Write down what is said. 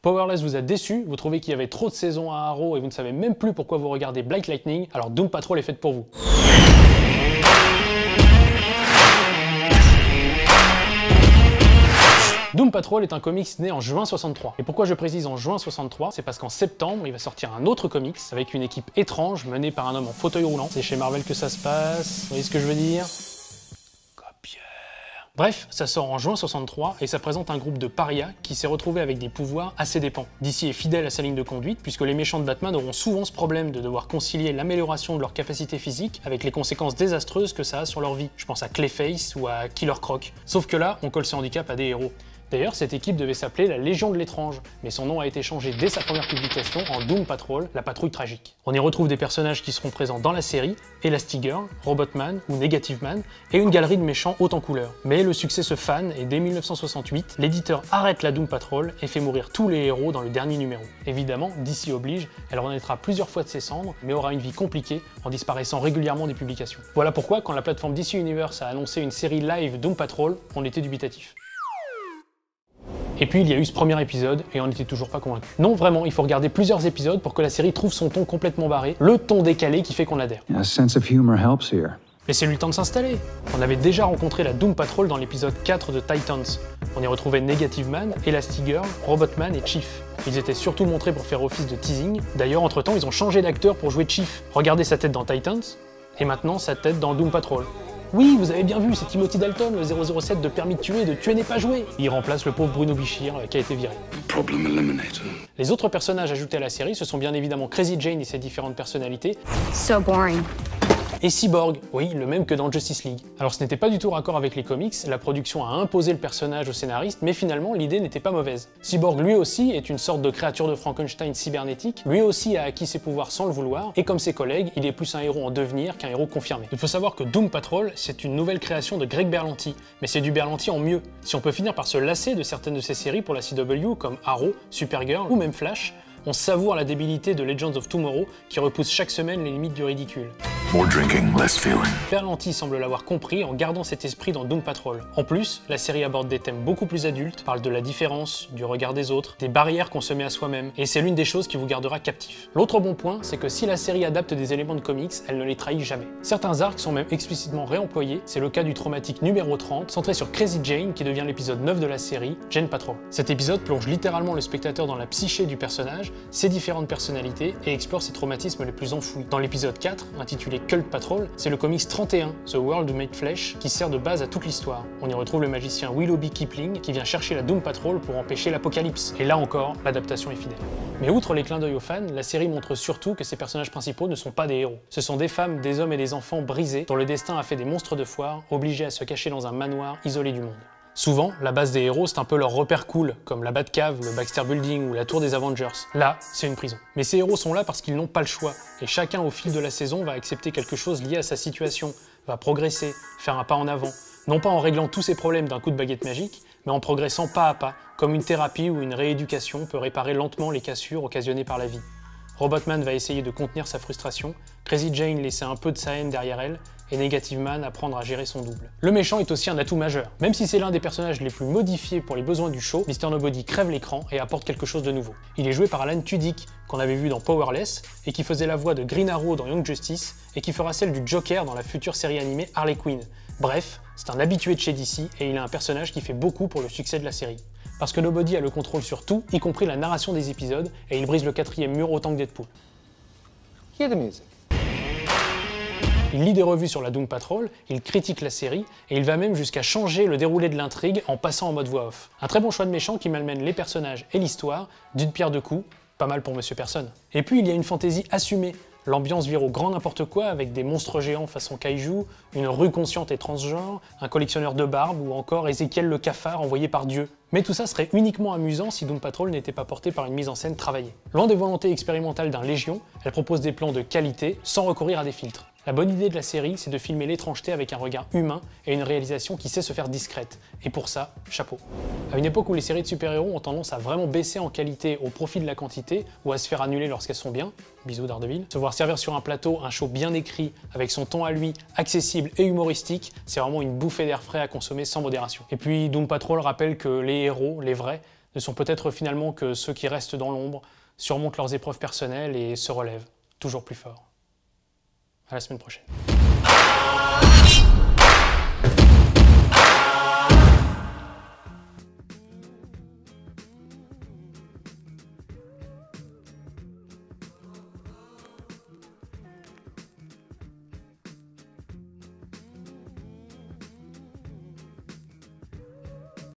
Powerless vous a déçu, vous trouvez qu'il y avait trop de saisons à Arrow et vous ne savez même plus pourquoi vous regardez Black Lightning, alors Doom Patrol est faite pour vous. Doom Patrol est un comics né en juin 63. Et pourquoi je précise en juin 63? C'est parce qu'en septembre, il va sortir un autre comics avec une équipe étrange menée par un homme en fauteuil roulant. C'est chez Marvel que ça se passe, vous voyez ce que je veux dire? Copieur. Bref, ça sort en juin 63 et ça présente un groupe de parias qui s'est retrouvé avec des pouvoirs à ses dépens. DC est fidèle à sa ligne de conduite puisque les méchants de Batman auront souvent ce problème de devoir concilier l'amélioration de leur capacité physique avec les conséquences désastreuses que ça a sur leur vie. Je pense à Clayface ou à Killer Croc. Sauf que là, on colle ce handicap à des héros. D'ailleurs, cette équipe devait s'appeler la Légion de l'étrange, mais son nom a été changé dès sa première publication en Doom Patrol, la patrouille tragique. On y retrouve des personnages qui seront présents dans la série, Elastigirl, Robotman ou Negative Man, et une galerie de méchants haute en couleurs. Mais le succès se fane et dès 1968, l'éditeur arrête la Doom Patrol et fait mourir tous les héros dans le dernier numéro. Évidemment, DC oblige, elle renaîtra plusieurs fois de ses cendres, mais aura une vie compliquée en disparaissant régulièrement des publications. Voilà pourquoi, quand la plateforme DC Universe a annoncé une série live Doom Patrol, on était dubitatif. Et puis il y a eu ce premier épisode et on n'était toujours pas convaincu. Non, vraiment, il faut regarder plusieurs épisodes pour que la série trouve son ton complètement barré, le ton décalé qui fait qu'on adhère. A sense of humor helps here. Laissez-lui le temps de s'installer. On avait déjà rencontré la Doom Patrol dans l'épisode 4 de Titans. On y retrouvait Negative Man, Elastigirl, Robotman et Chief. Ils étaient surtout montrés pour faire office de teasing. D'ailleurs, entre-temps, ils ont changé d'acteur pour jouer Chief. Regardez sa tête dans Titans, et maintenant sa tête dans Doom Patrol. Oui, vous avez bien vu, c'est Timothy Dalton, le 007 de Permis de tuer n'est pas joué. Il remplace le pauvre Bruno Bichir qui a été viré. Problem eliminated. Les autres personnages ajoutés à la série, ce sont bien évidemment Crazy Jane et ses différentes personnalités. So boring. Et Cyborg, oui, le même que dans Justice League. Alors ce n'était pas du tout raccord avec les comics, la production a imposé le personnage au scénariste, mais finalement l'idée n'était pas mauvaise. Cyborg lui aussi est une sorte de créature de Frankenstein cybernétique, lui aussi a acquis ses pouvoirs sans le vouloir, et comme ses collègues, il est plus un héros en devenir qu'un héros confirmé. Il faut savoir que Doom Patrol, c'est une nouvelle création de Greg Berlanti, mais c'est du Berlanti en mieux. Si on peut finir par se lasser de certaines de ses séries pour la CW, comme Arrow, Supergirl ou même Flash, on savoure la débilité de Legends of Tomorrow qui repousse chaque semaine les limites du ridicule. More drinking, less feeling. Berlanti semble l'avoir compris en gardant cet esprit dans Doom Patrol. En plus, la série aborde des thèmes beaucoup plus adultes, parle de la différence, du regard des autres, des barrières qu'on se met à soi-même, et c'est l'une des choses qui vous gardera captif. L'autre bon point, c'est que si la série adapte des éléments de comics, elle ne les trahit jamais. Certains arcs sont même explicitement réemployés, c'est le cas du traumatique numéro 30, centré sur Crazy Jane qui devient l'épisode 9 de la série, Jane Patrol. Cet épisode plonge littéralement le spectateur dans la psyché du personnage, ses différentes personnalités, et explore ses traumatismes les plus enfouis. Dans l'épisode 4, intitulé Cult Patrol, c'est le comics 31, The World Made Flesh, qui sert de base à toute l'histoire. On y retrouve le magicien Willoughby Kipling qui vient chercher la Doom Patrol pour empêcher l'apocalypse. Et là encore, l'adaptation est fidèle. Mais outre les clins d'œil aux fans, la série montre surtout que ses personnages principaux ne sont pas des héros. Ce sont des femmes, des hommes et des enfants brisés, dont le destin a fait des monstres de foire, obligés à se cacher dans un manoir isolé du monde. Souvent, la base des héros, c'est un peu leur repère cool, comme la Batcave, le Baxter Building ou la tour des Avengers. Là, c'est une prison. Mais ces héros sont là parce qu'ils n'ont pas le choix, et chacun au fil de la saison va accepter quelque chose lié à sa situation, va progresser, faire un pas en avant, non pas en réglant tous ses problèmes d'un coup de baguette magique, mais en progressant pas à pas, comme une thérapie ou une rééducation peut réparer lentement les cassures occasionnées par la vie. Robotman va essayer de contenir sa frustration, Crazy Jane laisser un peu de sa haine derrière elle, et Negative Man apprendre à gérer son double. Le méchant est aussi un atout majeur. Même si c'est l'un des personnages les plus modifiés pour les besoins du show, Mr. Nobody crève l'écran et apporte quelque chose de nouveau. Il est joué par Alan Tudyk, qu'on avait vu dans Powerless, et qui faisait la voix de Green Arrow dans Young Justice, et qui fera celle du Joker dans la future série animée Harley Quinn. Bref, c'est un habitué de chez DC, et il a un personnage qui fait beaucoup pour le succès de la série. Parce que Nobody a le contrôle sur tout, y compris la narration des épisodes, et il brise le 4e mur autant que Deadpool. Hear the music. Il lit des revues sur la Doom Patrol, il critique la série, et il va même jusqu'à changer le déroulé de l'intrigue en passant en mode voix off. Un très bon choix de méchant qui malmène les personnages et l'histoire, d'une pierre deux coups, pas mal pour Monsieur Personne. Et puis il y a une fantaisie assumée. L'ambiance vire au grand n'importe quoi avec des monstres géants façon kaiju, une rue consciente et transgenre, un collectionneur de barbe ou encore Ézéchiel le cafard envoyé par Dieu. Mais tout ça serait uniquement amusant si Doom Patrol n'était pas porté par une mise en scène travaillée. Loin des volontés expérimentales d'un Légion, elle propose des plans de qualité sans recourir à des filtres. La bonne idée de la série, c'est de filmer l'étrangeté avec un regard humain et une réalisation qui sait se faire discrète. Et pour ça, chapeau. À une époque où les séries de super-héros ont tendance à vraiment baisser en qualité au profit de la quantité, ou à se faire annuler lorsqu'elles sont bien, bisous Daredevil, se voir servir sur un plateau un show bien écrit, avec son ton à lui, accessible et humoristique, c'est vraiment une bouffée d'air frais à consommer sans modération. Et puis Doom Patrol rappelle que les héros, les vrais, ne sont peut-être finalement que ceux qui restent dans l'ombre, surmontent leurs épreuves personnelles et se relèvent toujours plus fort. À la semaine prochaine.